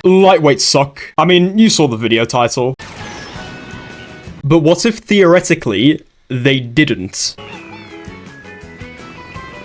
Lightweights suck. I mean, you saw the video title. But what if, theoretically, they didn't?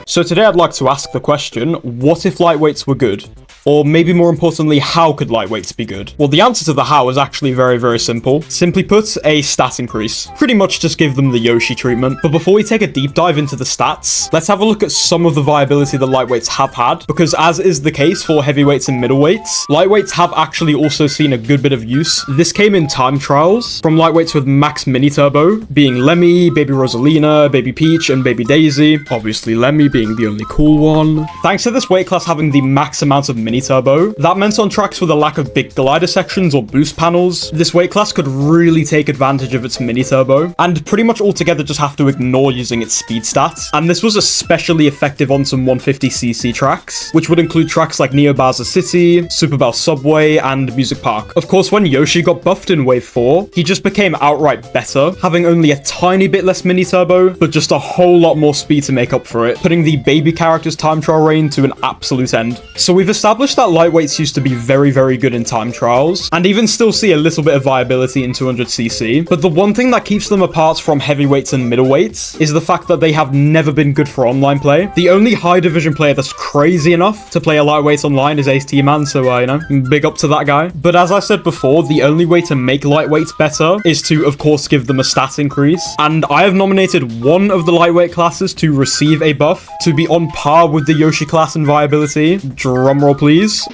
So today I'd like to ask the question, what if lightweights were good? Or maybe more importantly, how could lightweights be good? Well, the answer to the how is actually very, very simple. Simply put, a stat increase. Pretty much just give them the Yoshi treatment. But before we take a deep dive into the stats, let's have a look at some of the viability that lightweights have had, because as is the case for heavyweights and middleweights, lightweights have actually also seen a good bit of use. This came in time trials from lightweights with max mini turbo, being Lemmy, Baby Rosalina, Baby Peach, and Baby Daisy. Obviously Lemmy being the only cool one. Thanks to this weight class having the max amount of mini turbo, that meant on tracks with a lack of big glider sections or boost panels, this weight class could really take advantage of its mini turbo, and pretty much altogether just have to ignore using its speed stats. And this was especially effective on some 150cc tracks, which would include tracks like Neo Bowser City, Super Bell Subway, and Music Park. Of course, when Yoshi got buffed in Wave 4, he just became outright better, having only a tiny bit less mini turbo, but just a whole lot more speed to make up for it, putting the baby character's time trial reign to an absolute end. So we've established that lightweights used to be very, very good in time trials, and even still see a little bit of viability in 200cc, but the one thing that keeps them apart from heavyweights and middleweights is the fact that they have never been good for online play. The only high division player that's crazy enough to play a lightweight online is Ace T-Man, so, you know, big up to that guy. But as I said before, the only way to make lightweights better is to, of course, give them a stat increase, and I have nominated one of the lightweight classes to receive a buff to be on par with the Yoshi class in viability. Drumroll, please.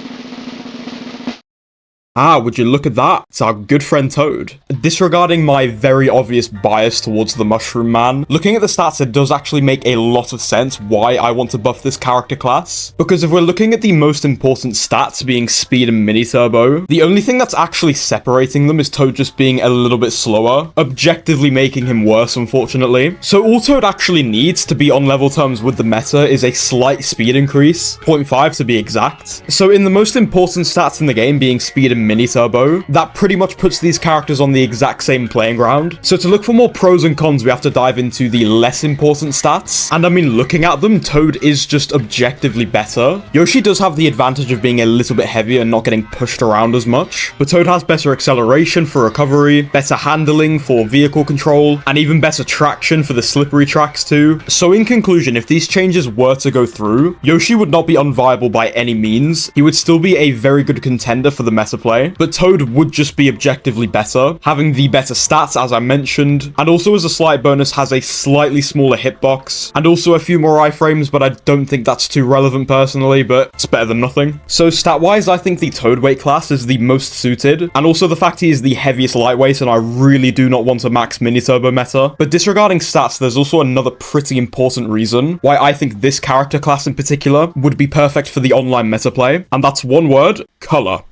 Ah, would you look at that? It's our good friend Toad. Disregarding my very obvious bias towards the Mushroom Man, looking at the stats, it does actually make a lot of sense why I want to buff this character class. Because if we're looking at the most important stats being speed and mini turbo, the only thing that's actually separating them is Toad just being a little bit slower, objectively making him worse, unfortunately. So all Toad actually needs to be on level terms with the meta is a slight speed increase, 0.5 to be exact. So in the most important stats in the game being speed and mini turbo, that pretty much puts these characters on the exact same playing ground. So to look for more pros and cons, we have to dive into the less important stats. And I mean, looking at them, Toad is just objectively better. Yoshi does have the advantage of being a little bit heavier and not getting pushed around as much, but Toad has better acceleration for recovery, better handling for vehicle control, and even better traction for the slippery tracks too. So in conclusion, if these changes were to go through, Yoshi would not be unviable by any means. He would still be a very good contender for the meta play, but Toad would just be objectively better, having the better stats as I mentioned, and also as a slight bonus has a slightly smaller hitbox, and also a few more iframes, but I don't think that's too relevant personally, but it's better than nothing. So stat-wise, I think the Toad weight class is the most suited, and also the fact he is the heaviest lightweight, and I really do not want a max mini turbo meta. But disregarding stats, there's also another pretty important reason why I think this character class in particular would be perfect for the online meta play, and that's one word: color.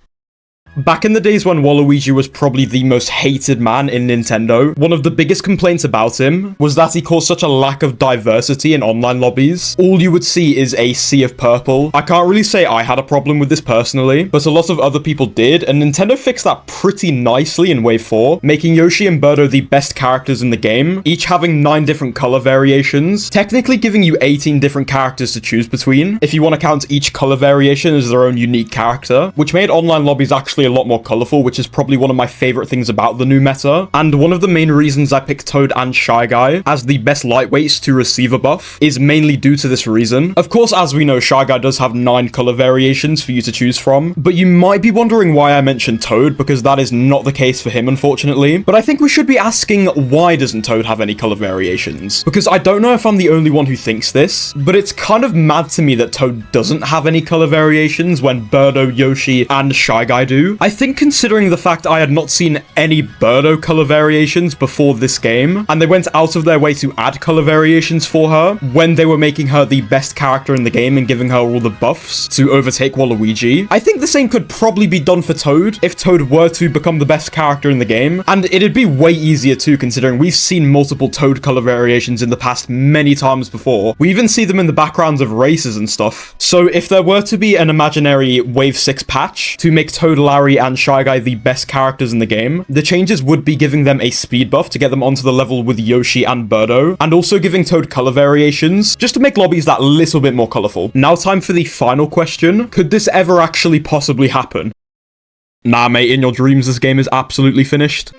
Back in the days when Waluigi was probably the most hated man in Nintendo, one of the biggest complaints about him was that he caused such a lack of diversity in online lobbies. All you would see is a sea of purple. I can't really say I had a problem with this personally, but a lot of other people did, and Nintendo fixed that pretty nicely in Wave 4, making Yoshi and Birdo the best characters in the game, each having 9 different color variations, technically giving you 18 different characters to choose between, if you want to count each color variation as their own unique character, which made online lobbies actually a lot more colorful, which is probably one of my favorite things about the new meta. And one of the main reasons I picked Toad and Shy Guy as the best lightweights to receive a buff is mainly due to this reason. Of course, as we know, Shy Guy does have 9 color variations for you to choose from, but you might be wondering why I mentioned Toad, because that is not the case for him, unfortunately. But I think we should be asking, why doesn't Toad have any color variations? Because I don't know if I'm the only one who thinks this, but it's kind of mad to me that Toad doesn't have any color variations when Birdo, Yoshi, and Shy Guy do. I think considering the fact I had not seen any Birdo color variations before this game, and they went out of their way to add color variations for her when they were making her the best character in the game and giving her all the buffs to overtake Waluigi, I think the same could probably be done for Toad if Toad were to become the best character in the game, and it'd be way easier too, considering we've seen multiple Toad color variations in the past many times before. We even see them in the backgrounds of races and stuff. So if there were to be an imaginary Wave 6 patch to make Toad, Larry, and Shy Guy the best characters in the game, the changes would be giving them a speed buff to get them onto the level with Yoshi and Birdo, and also giving Toad color variations, just to make lobbies that little bit more colorful. Now time for the final question. Could this ever actually possibly happen? Nah, mate, in your dreams, this game is absolutely finished.